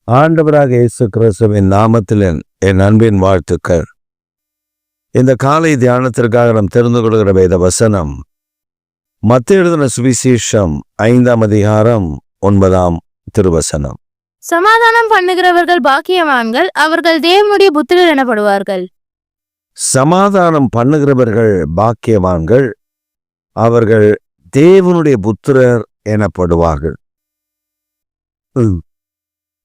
ஆண்டவராக இயேசு கிறிஸ்துவின் நாமத்தில் என் அன்பின் வாழ்த்துக்கள். இந்த காலை தியானத்திற்காக நாம் தெரிந்து கொள்கிற வேத வசனம் மத்தேயு எழுதின சுவிசேஷம் 5ஆம் அதிகாரம் 9ஆம் திருவசனம். சமாதானம் பண்ணுகிறவர்கள் பாக்கியவான்கள், அவர்கள் தேவனுடைய புத்திரர் எனப்படுவார்கள். சமாதானம் பண்ணுகிறவர்கள் பாக்கியவான்கள், அவர்கள் தேவனுடைய புத்திரர் எனப்படுவார்கள்.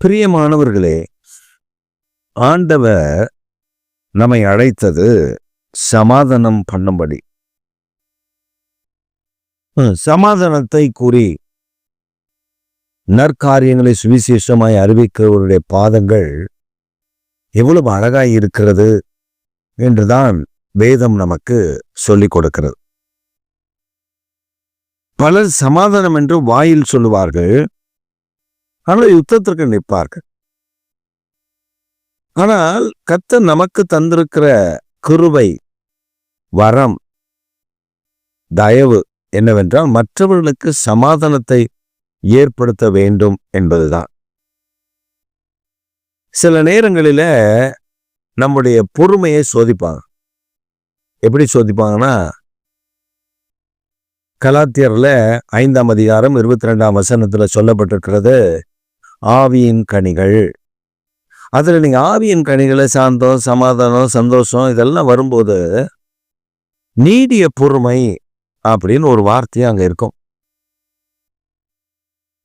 பிரியமானவர்களே, ஆண்டவர் நம்மை அழைத்தது சமாதானம் பண்ணும்படி. சமாதானத்தை கூறி நற்காரியங்களை சுவிசேஷமாய் அறிவிக்கிறவருடைய பாதங்கள் எவ்வளவு அழகாய் இருக்கிறது என்றுதான் வேதம் நமக்கு சொல்லிக் கொடுக்கிறது. பலர் சமாதானம் என்று வாயில் சொல்லுவார்கள், ஆனால் யுத்தத்திற்கு நிற்பார்கள். ஆனால் கர்த்தர் நமக்கு தந்திருக்கிற கிருபை, வரம், தயவு என்னவென்றால் மற்றவர்களுக்கு சமாதானத்தை ஏற்படுத்த வேண்டும் என்பதுதான். சில நேரங்களில நம்முடைய பொறுமையை சோதிப்பாங்க. எப்படி சோதிப்பாங்கன்னா, கலாத்தியர்ல 5ஆம் அதிகாரம் 22ஆம் வசனத்துல சொல்லப்பட்டிருக்கிறது ஆவியின் கனிகள். அதுல நீங்க ஆவியின் கனிகளை சாந்தம், சமாதானம், சந்தோஷம் இதெல்லாம் வரும்போது நீடிய பொறுமை அப்படின்னு ஒரு வார்த்தையும் அங்க இருக்கும்.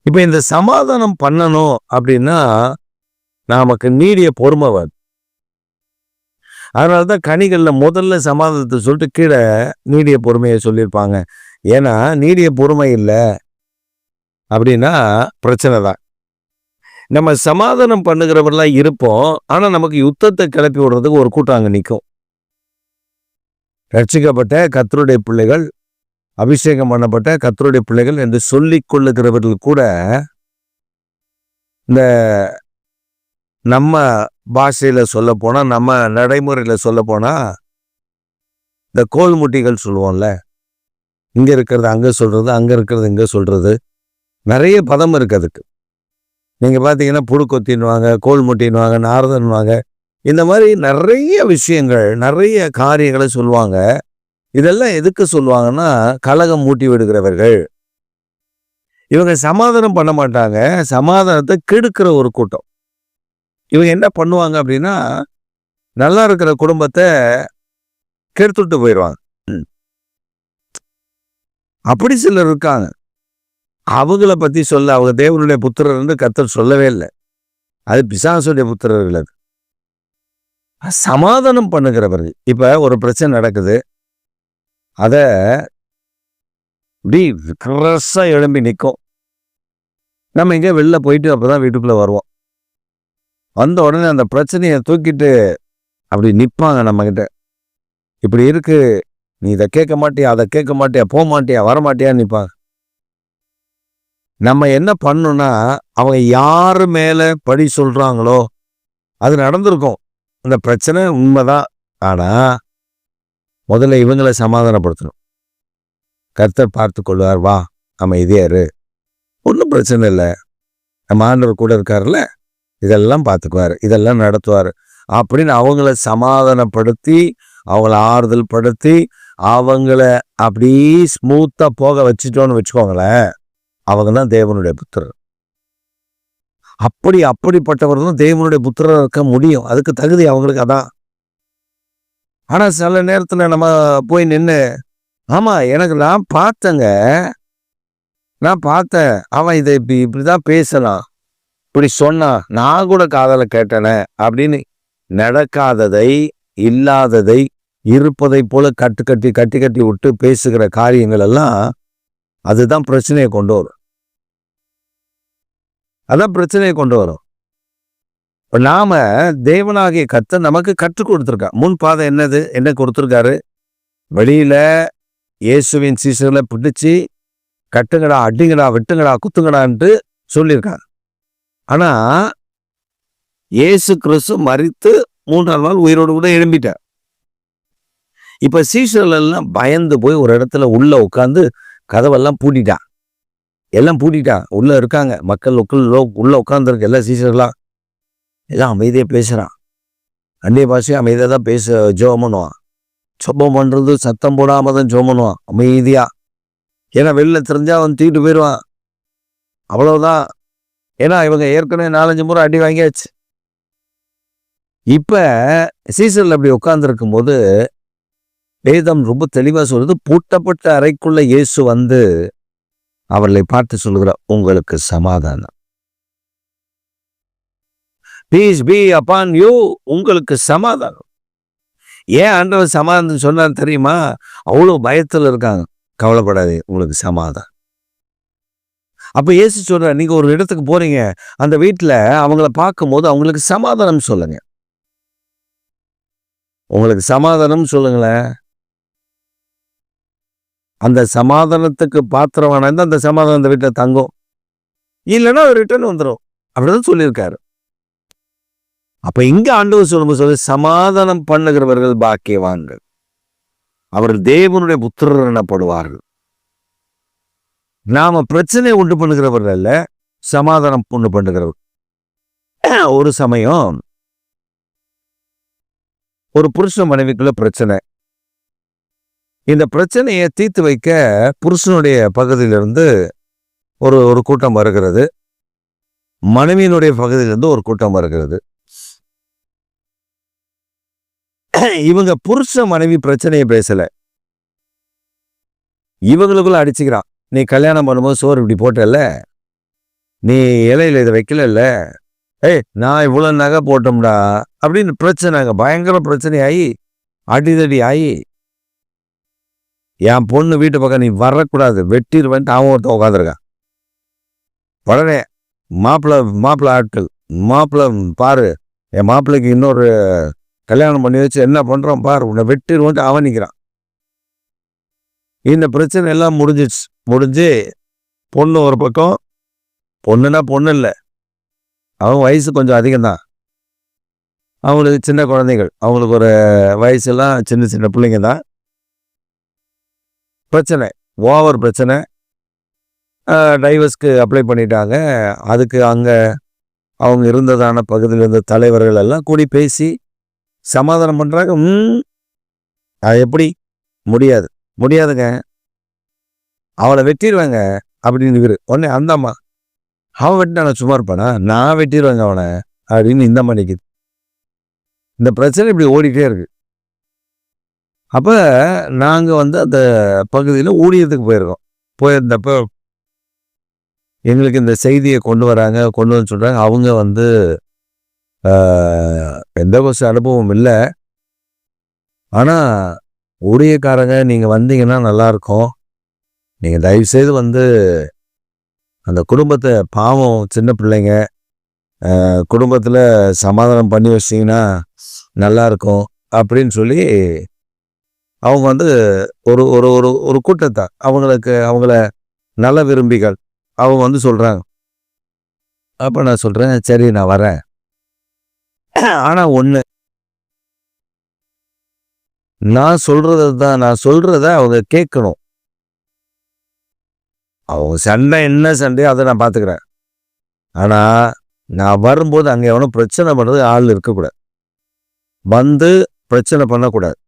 இப்ப இந்த சமாதானம் பண்ணணும் அப்படின்னா நமக்கு நீடிய பொறுமை வரும். அதனாலதான் கனிகள்ல முதல்ல சமாதானத்தை சொல்லிட்டு கீழே நீடிய பொறுமையை சொல்லியிருப்பாங்க. ஏன்னா நீடிய பொறுமை இல்லை அப்படின்னா பிரச்சனை தான். நம்ம சமாதானம் பண்ணுகிறவர்களாக இருப்போம், ஆனா நமக்கு யுத்தத்தை கிளப்பி விடுறதுக்கு ஒரு கூட்டம் அங்க நிற்கும். ரட்சிக்கப்பட்ட கர்த்தருடைய பிள்ளைகள், அபிஷேகம் பண்ணப்பட்ட கர்த்தருடைய பிள்ளைகள் என்று சொல்லிக் கொள்ளுகிறவர்கள் கூட இந்த நம்ம பாஷையில சொல்ல போனா, நம்ம நடைமுறையில சொல்ல போனா, இந்த கோல்முட்டிகள் சொல்லுவோம்ல, இங்க இருக்கிறது அங்க சொல்றது, அங்க இருக்கிறது இங்க சொல்றது, நிறைய பதம் இருக்கு அதுக்கு. நீங்க பாத்தீங்கன்னா புழுக்கொத்தின்வாங்க, கோல்முட்டின்வாங்க, நாரதன்வாங்க, இந்த மாதிரி நிறைய விஷயங்கள், நிறைய காரியங்களை சொல்லுவாங்க. இதெல்லாம் எதுக்கு சொல்லுவாங்கன்னா, கலகம் மூட்டி விடுகிறவர்கள். இவங்க சமாதானம் பண்ண மாட்டாங்க, சமாதானத்தை கெடுக்கிற ஒரு கூட்டம். இவங்க என்ன பண்ணுவாங்க அப்படின்னா, நல்லா இருக்கிற குடும்பத்தை கெடுத்துட்டு போயிடுவாங்க. அப்படி சிலர் இருக்காங்க. அவங்கள பத்தி சொல்ல, அவங்க தேவனுடைய புத்திரர் கர்த்தர் சொல்லவே இல்லை. அது பிசாசுடைய புத்திரர்கள். அது சமாதானம் பண்ணுகிறவர்கள். இப்ப ஒரு பிரச்சனை நடக்குது, அத இப்படி கிரஸா எழும்பி நிற்கும். நம்ம இங்க வெளில போயிட்டு அப்பதான் வீட்டுக்குள்ள வருவோம். வந்த உடனே அந்த பிரச்சனையை தூக்கிட்டு அப்படி நிற்பாங்க நம்ம கிட்ட. இப்படி இருக்கு, நீ இதை கேட்க மாட்டியா, அதை கேட்க மாட்டியா, போக மாட்டியா, வரமாட்டியான்னு நிற்பாங்க. நம்ம என்ன பண்ணணும்னா, அவங்க யாரு மேல பழி சொல்றாங்களோ அது நடந்திருக்கும், அந்த பிரச்சனை உண்மைதான். ஆனா முதல்ல இவங்களை சமாதானப்படுத்தணும். கர்த்தர் பார்த்து கொள்வார், வா அமைதியா இரு, ஒன்றும் பிரச்சனை இல்லை, நம்ம ஆண்டவர் கூட இருக்காருல்ல, இதெல்லாம் பார்த்துக்குவாரு, இதெல்லாம் நடத்துவாரு அப்படின்னு அவங்கள சமாதானப்படுத்தி, அவங்கள ஆறுதல் படுத்தி, அவங்கள அப்படி ஸ்மூத்தா போக வச்சுட்டோன்னு வச்சுக்கோங்களேன், அவங்க தான் தேவனுடைய புத்திரர். அப்படிப்பட்டவர் தான் தேவனுடைய புத்திரர் இருக்க முடியும். அதுக்கு தகுதி அவங்களுக்கு அதான். ஆனா சில நேரத்துல நம்ம போய் நின்று, ஆமா எனக்கு நான் பார்த்தேங்க, நான் பார்த்தேன், அவன் இதை இப்படிதான் பேசலாம், இப்படி சொன்னா, நான் கூட காதல கேட்டேனே அப்படின்னு நடக்காததை, இல்லாததை இருப்பதை போல கட்டி கட்டி விட்டு பேசுகிற காரியங்கள் எல்லாம் அதுதான் பிரச்சனையை கொண்டு வரும். அதான் பிரச்சனையை கொண்டு வரும். நாம தேவனாகிய கர்த்தர் நமக்கு கற்றுக் கொடுத்துருக்கா. முன் பாதை என்னது, என்ன கொடுத்துருக்காரு? வெளியில இயேசுவின் சீசர்களை பிடிச்சி கட்டுங்கடா, அடிங்கடா, வெட்டுங்கடா, குத்துங்கடான்ட்டு சொல்லியிருக்காங்க. ஆனா இயேசு கிறிஸ்து மரித்து 3ஆம் நாள் உயிரோடு கூட எழும்பிட்டார். இப்ப சீசர்கள் எல்லாம் பயந்து போய் ஒரு இடத்துல உள்ள உட்காந்து கதவெல்லாம் பூட்டிட்டான். எல்லாம் பூட்டிட்டான். உள்ள இருக்காங்க மக்கள், உள்ள உட்கார்ந்துருக்கு எல்லா சீசர்களாம். எல்லாம் அமைதியாக பேசுகிறான். அந்நிய பாஷையை அமைதியாக தான் ஜெபம் பண்ணுவான். ஜெபம் பண்ணுறது சத்தம் போடாமல் தான் ஜெபம் பண்ணுவான் அமைதியாக. ஏன்னா வெளில தெரிஞ்சா அவன் தூக்கிட்டு போயிடுவான். அவ்வளவுதான். ஏன்னா இவங்க ஏற்கனவே 4-5 முறை அடி வாங்கியாச்சு. இப்ப சீசன்ல அப்படி உட்கார்ந்துருக்கும் போது வேதம் ரொம்ப தெளிவா சொல்லுது, பூட்டப்பட்ட அறைக்குள்ள இயேசு வந்து அவர்களை பார்த்து சொல்லுகிறார், உங்களுக்கு சமாதானம். பீஸ் பி அப்பான் யூ, உங்களுக்கு சமாதானம். ஏன் ஆண்டவர் சமாதானம் சொன்னார் தெரியுமா? அவ்வளோ பயத்தில் இருக்காங்க. கவலைப்படாதே, உங்களுக்கு சமாதானம். அப்ப இயேசு சொல்றார், நீங்க ஒரு இடத்துக்கு போறீங்க, அந்த வீட்டுல அவங்கள பார்க்கும்போது அவங்களுக்கு சமாதானம் சொல்லுங்க. உங்களுக்கு சமாதானம் சொல்லுங்களேன். அந்த சமாதானத்துக்கு பாத்திரமான அந்த சமாதானம் அந்த வீட்டுல தங்கும், இல்லைன்னா ரிட்டர்ன் வந்துடும். அப்படிதான் சொல்லியிருக்காரு. அப்ப இங்க ஆண்டவர் சொல்லும்போது சொல்லி, சமாதானம் பண்ணுகிறவர்கள் பாக்கியவான்கள், அவர்கள் தேவனுடைய புத்திரர் எனப்படுவார்கள். நாம பிரச்சனை உண்டு பண்ணுகிறவர்கள் அல்ல, சமாதானம் உண்டு பண்ணுகிறவர். ஒரு சமயம் ஒரு புருஷன் மனைவிக்குள்ள பிரச்சனை. இந்த பிரச்சனையை தீர்த்து வைக்க புருஷனுடைய பகுதியிலிருந்து ஒரு கூட்டம் வருகிறது, மனைவியினுடைய பகுதியிலிருந்து ஒரு கூட்டம் வருகிறது. இவங்க புருஷ மனைவி பிரச்சனையை பேசல, இவங்களுக்குள்ள அடிச்சுக்கிறான். நீ கல்யாணம் பண்ணும்போது சோறு இப்படி போட்டல, நீ இலையில இதை வைக்கல, நான் இவ்வளவு நகை போட்டோம்டா அப்படின்னு பிரச்சனைங்க, பயங்கர பிரச்சனை ஆகி அடிதடி ஆகி, என் பொண்ணு வீட்டு பக்கம் நீ வரக்கூடாது, வெட்டிடுவேன்ட்டு அவன் ஒருத்தன் உட்காந்துருக்கான். உடனே மாப்பிள்ளை ஆட்கள், மாப்பிள்ளை பாரு, என் மாப்பிள்ளைக்கு இன்னொரு கல்யாணம் பண்ணி வச்சு என்ன பண்றான் பாரு, உன்னை வெட்டிடுவேன்ட்டு அவன் நிற்கிறான். இந்த பிரச்சனை எல்லாம் முடிஞ்சு பொண்ணு ஒரு பக்கம், பொண்ணுன்னா பொண்ணு இல்லை, அவன் வயசு கொஞ்சம் அதிகம்தான், அவங்களுக்கு சின்ன குழந்தைகள், அவங்களுக்கு ஒரு வயசுலாம் சின்ன சின்ன பிள்ளைங்க தான். பிரச்சனை, ஓவர் பிரச்சனை. டைவர்ஸ்க்கு அப்ளை பண்ணிட்டாங்க. அதுக்கு அங்கே அவங்க இருந்ததான பகுதியில் இருந்த தலைவர்கள் எல்லாம் கூடி பேசி சமாதானம் பண்ணுறாங்க. அது எப்படி முடியாதுங்க, அவளை வெட்டிடுவாங்க அப்படின்னு. உடனே அந்த அம்மா, அவன் வெட்டினா நான் சும்மா இருப்பானா, நான் வெட்டிடுவேங்க அவனை அப்படின்னு இந்த அம்மா நிற்குது. இந்த பிரச்சனை இப்படி ஓடிட்டே இருக்கு. அப்போ நாங்கள் வந்து அந்த பகுதியில் ஊழியத்துக்கு போயிருந்தப்போ எங்களுக்கு இந்த செய்தியை கொண்டு வந்து சொல்கிறாங்க. அவங்க வந்து எந்த ஒரு அனுபவம் இல்லை, ஆனால் ஊழியக்காரங்க நீங்கள் வந்தீங்கன்னா நல்லாயிருக்கும், நீங்கள் தயவுசெய்து வந்து அந்த குடும்பத்தை, பாவம் சின்ன பிள்ளைங்க, குடும்பத்தில் சமாதானம் பண்ணி வச்சிங்கன்னா நல்லாயிருக்கும் அப்படின்னு சொல்லி அவங்க வந்து ஒரு ஒரு ஒரு ஒரு கூட்டத்தை அவங்கள நல்ல விரும்பிகள் அவங்க வந்து சொல்கிறாங்க. அப்போ நான் சொல்கிறேன், சரி நான் வரேன், ஆனால் ஒன்று, நான் சொல்கிறத அவங்க கேட்கணும். அவங்க சண்டை என்ன சண்டையோ அதை நான் பார்த்துக்கிறேன், ஆனால் நான் வரும்போது அங்கே எவனும் பிரச்சனை பண்ணுறது ஆள் இருக்கக்கூடாது, வந்து பிரச்சனை பண்ணக்கூடாது,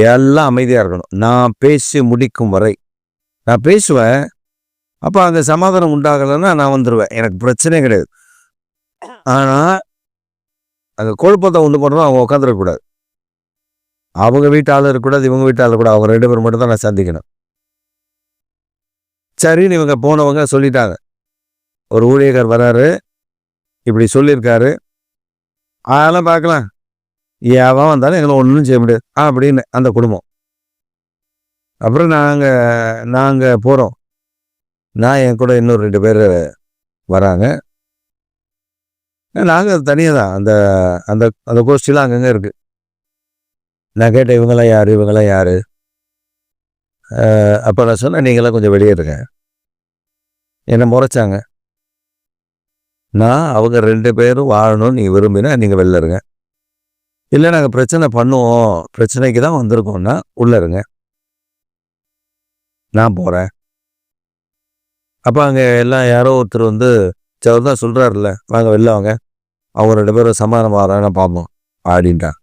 எல்லாம் அமைதியாக இருக்கணும். நான் பேசி முடிக்கும் வரை நான் பேசுவேன். அப்போ அங்கே சமாதானம் உண்டாகலைன்னா நான் வந்துடுவேன், எனக்கு பிரச்சனையே கிடையாது. ஆனால் அங்கே குழப்பத்தை உண்டு பண்ணுறோம், அவங்க உட்காந்துருக்கக்கூடாது, அவங்க வீட்டு ஆள் இருக்கக்கூடாது, இவங்க வீட்டு ஆள் கூட, அவங்க 2 பேர் மட்டும் தான் நான் சந்திக்கணும். சரின்னு இவங்க போனவங்க சொல்லிட்டாங்க, ஒரு ஊழியக்கார் வராரு, இப்படி சொல்லியிருக்காரு, அதெல்லாம் பார்க்கலாம், ஏன் வந்தாலும் எங்களை ஒன்றும் செய்ய முடியாது அப்படின்னு அந்த குடும்பம். அப்புறம் நாங்கள் போகிறோம், நான் என் கூட இன்னொரு 2 பேர் வராங்க. நாங்கள் தனியாக தான், அந்த அந்த அந்த கோஷ்டிலாம் அங்கங்கே இருக்குது. நான் கேட்டேன், இவங்களாம் யார்? அப்போ நான் சொன்னேன், நீங்களாம் கொஞ்சம் வெளியே இருங்க. என்னை முறைச்சாங்க. நான் அவங்க 2 பேரும் வாழணும்னு நீங்கள் விரும்பினா நீங்கள் வெளில இருங்க, இல்லை நாங்கள் பிரச்சனை பண்ணுவோம், பிரச்சனைக்கு தான் வந்திருக்கோம்னா உள்ளே இருங்க, நான் போகிறேன். அப்போ அங்கே எல்லாம் யாரோ ஒருத்தர் வந்து அவர் தான் சொல்கிறாருல்ல, வாங்க வெளில வாங்க, அவங்க 2 பேரும் சமாதானம் ஆகிறான்னு பார்ப்போம் அப்படின்ட்டான்.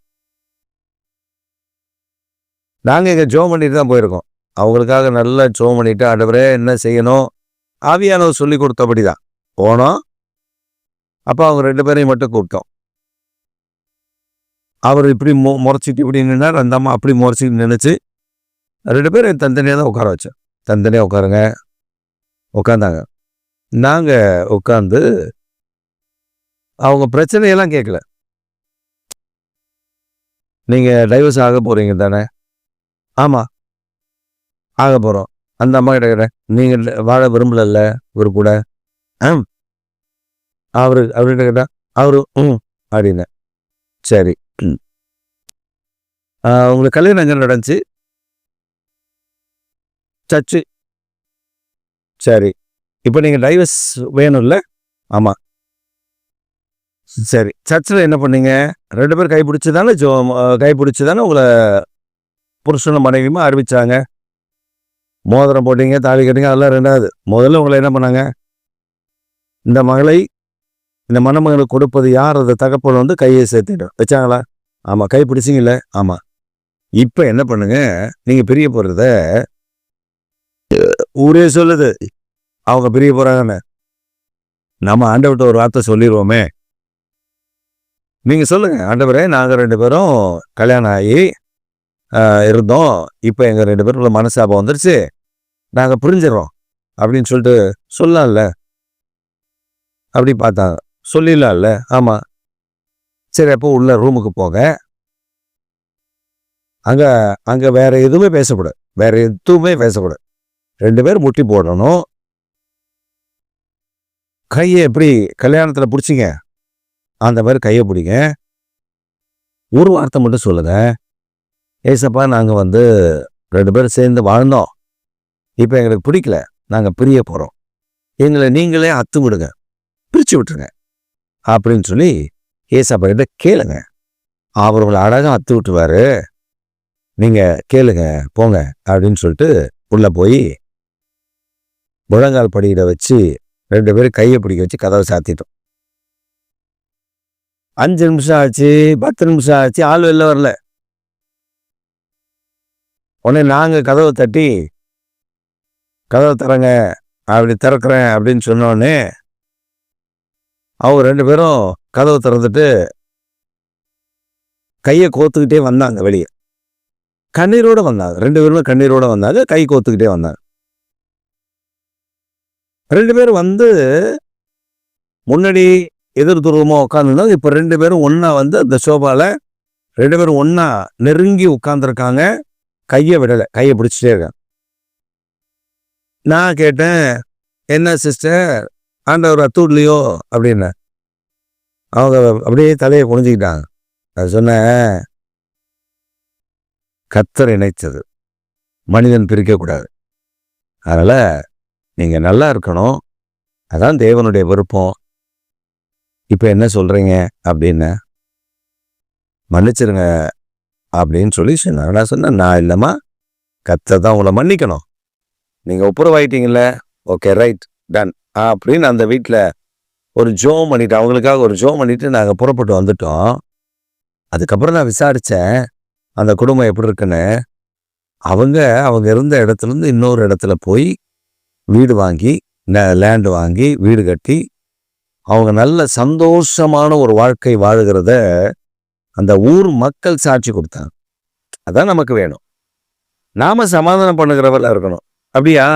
நாங்கள் இங்கே ஜோம் பண்ணிட்டு தான் போயிருக்கோம். அவங்களுக்காக நல்லா ஜோம் பண்ணிட்டு ஆண்டவரே என்ன செய்யணும் ஆவியானவர் சொல்லி கொடுத்தபடி தான் போனோம். அப்போ அவங்க 2 பேரையும் மட்டும் கூப்பிட்டோம். அவர் இப்படி முறைச்சிட்டு இப்படி நின்னார், அந்த அம்மா அப்படி முறைச்சிட்டு நினைச்சு 2 பேரும் தனித்தனியாக தான் உட்கார வச்சோம். தனித்தனியாக உட்காருங்க உட்காந்தாங்க. நாங்கள் உட்காந்து அவங்க பிரச்சனையெல்லாம் கேட்கல. நீங்கள் டைவர்ஸ் ஆக போகிறீங்க தானே? ஆமாம் ஆக போகிறோம். அந்த அம்மா கிட்ட கேட்டேன், நீங்கள் வாழ விரும்பல இவர் கூட? அவர்கிட்ட கேட்டா அவரு அப்படின்னு. சரி, உங்களுக்கு கல்யாணம் எங்கே நடந்துச்சு? சர்ச்சு. சரி, இப்போ நீங்கள் டைவர்ஸ் வேணும்ல? ஆமாம். சரி, சர்ச்சில் என்ன பண்ணீங்க? 2 பேர் கைப்பிடிச்சு தானே கைப்பிடிச்சு தானே உங்களை புருஷனும் மனைவியுமா அறிவிச்சாங்க. மோதிரம் போட்டீங்க, தாலி கட்டிங்க, அதெல்லாம் 2வது. முதல்ல உங்களை என்ன பண்ணாங்க? இந்த மகளை இந்த மணமகளுக்கு கொடுப்பது யார்? அதை தகப்பன் வந்து கையை சேர்த்துட்டோம் வச்சாங்களா? ஆமாம். கை பிடிச்சிங்கல்ல? ஆமாம். இப்போ என்ன பண்ணுங்க, நீங்கள் பிரிய போகிறத ஊரே சொல்லுது அவங்க பிரிய போகிறாங்கன்னு. நம்ம ஆண்டவர்கிட்ட ஒரு வார்த்தை சொல்லிடுவோமே. நீங்கள் சொல்லுங்கள், ஆண்டவரே நாங்கள் 2 பேரும் கல்யாணம் ஆகி இருந்தோம், இப்போ எங்கள் 2 பேருக்குள்ள மனசாபம் வந்துருச்சு, நாங்கள் புரிஞ்சிடறோம் அப்படின்னு சொல்லிட்டு சொல்லலாம்ல. அப்படி பார்த்தாங்க, சொல்லிடலாம்ல. ஆமாம். சரி, அப்போ உள்ள ரூமுக்கு போங்க. அங்கே வேற எதுவுமே பேசக்கூடாது, வேற எதுவுமே பேசக்கூடாது. 2 பேர் முட்டி போடணும். கையை எப்படி கல்யாணத்தில் பிடிச்சிங்க அந்த மாதிரி கையை பிடிங்க. ஒரு வார்த்தை மட்டும் சொல்லுங்க, ஏசப்பா நாங்கள் வந்து 2 பேரும் சேர்ந்து வாழ்ந்தோம், இப்போ எங்களுக்கு பிடிக்கல, நாங்கள் பிரிய போகிறோம், எங்களை நீங்களே அத்து விடுங்க, பிரித்து விட்டுருங்க அப்படின்னு சொல்லி ஏசப்பா கிட்ட கேளுங்க. அவர் உங்களை அழகாக அத்து விட்டுருவாரு, நீங்கள் கேளுங்க போங்க அப்படின்னு சொல்லிட்டு உள்ளே போய் முழங்கால் படியிட வச்சு 2 பேரும் கையை பிடிக்க வச்சு கதவை சாத்திட்டோம். 5 நிமிஷம் ஆச்சு, 10 நிமிஷம் ஆச்சு, ஆள் வெளில வரல. உடனே நாங்கள் கதவை தட்டி கதவை திறங்க அப்படி திறக்கிறேன் அப்படின்னு சொன்னோடனே அவங்க 2 பேரும் கதவை திறந்துட்டு கையை கோத்துக்கிட்டே வந்தாங்க வெளியே. கண்ணீரோடு வந்தாங்க, 2 பேருமே கண்ணீரோடு வந்தாங்க, கை கோத்துக்கிட்டே வந்தாங்க. 2 பேரும் வந்து முன்னாடி எதிர் துருவமாக உட்காந்துருந்தாங்க. இப்போ 2 பேரும் ஒன்றா வந்து அந்த சோபாவில் 2 பேரும் ஒன்றா நெருங்கி உட்காந்துருக்காங்க. கையை விடலை, கையை பிடிச்சிட்டே இருக்காங்க. நான் கேட்டேன், என்ன சிஸ்டர் ஆண்டவர் அத்தூர்லையோ அப்படின்னு. அவங்க அப்படியே தலையை குனிஞ்சிக்கிட்டாங்க. அது சொன்னேன், கர்த்தர் இணைச்சது மனிதன் பிரிக்கக்கூடாது, அதனால் நீங்கள் நல்லா இருக்கணும், அதான் தேவனுடைய விருப்பம். இப்போ என்ன சொல்கிறீங்க அப்படின்னு. மன்னிச்சிருங்க அப்படின்னு சொல்லி சொன்னாங்க. நான் சொன்னேன், நான் இல்லைம்மா, கர்த்தர் தான் உங்களை மன்னிக்கணும், நீங்கள் ஒப்புரவாயிட்டீங்கள, ஓகே ரைட் டன் அப்படின்னு அந்த வீட்டில் ஒரு ஜோம் பண்ணிட்டு அவங்களுக்காக ஒரு ஜோம் பண்ணிட்டு நாங்கள் புறப்பட்டு வந்துட்டோம். அதுக்கப்புறம் நான் விசாரித்தேன் அந்த குடும்பம் எப்படி இருக்குன்னு. அவங்க இருந்த இடத்துலேருந்து இன்னொரு இடத்துல போய் வீடு வாங்கி லேண்டு வாங்கி வீடு கட்டி அவங்க நல்ல சந்தோஷமான ஒரு வாழ்க்கை வாழுகிறத அந்த ஊர் மக்கள் சாட்சி கொடுத்தாங்க. அதான் நமக்கு வேணும். நாம சமாதானம் பண்ணுகிறவர்களாக இருக்கணும். அப்படியா?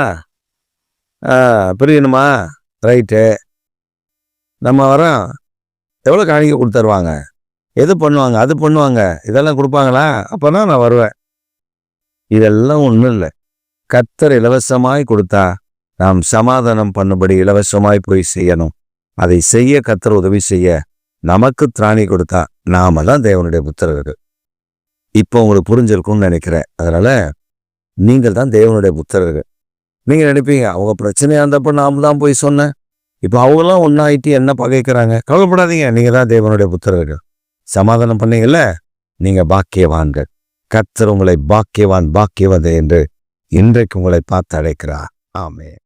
புரியணுமா? ரைட்டு. நம்ம வரோம், எவ்வளோ காணிக்கை கொடுத்துருவாங்க, எது பண்ணுவாங்க, அது பண்ணுவாங்க, இதெல்லாம் கொடுப்பாங்களா? அப்போ தான் நான் வருவேன். இதெல்லாம் ஒன்றும் இல்லை. கர்த்தர் இலவசமாய் கொடுத்தா நாம் சமாதானம் பண்ணும்படி இலவசமாய் போய் செய்யணும். அதை செய்ய கர்த்தர் உதவி செய்ய நமக்கு திராணி கொடுத்தா நாம தான் தேவனுடைய புத்திரர்கள். இப்போ உங்களுக்கு புரிஞ்சிருக்கும்னு நினைக்கிறேன். அதனால நீங்கள் தான் தேவனுடைய புத்திரர்கள். நீங்கள் நினைப்பீங்க, அவங்க பிரச்சனையாக இருந்தப்போ நாம் தான் போய் சொன்னேன், இப்போ அவங்களாம் ஒன்றாயிட்டு என்ன பகைக்கிறாங்க. கவலைப்படாதீங்க, நீங்கள் தான் தேவனுடைய புத்திரர்கள். சமாதானம் பண்ணீங்கல்ல, நீங்கள் பாக்கியவான்கள். கர்த்தர் உங்களை பாக்கியவான் பாக்கியவதே என்று இன்றைக்கு உங்களை பார்த்து அழைக்கிறார். ஆமென்.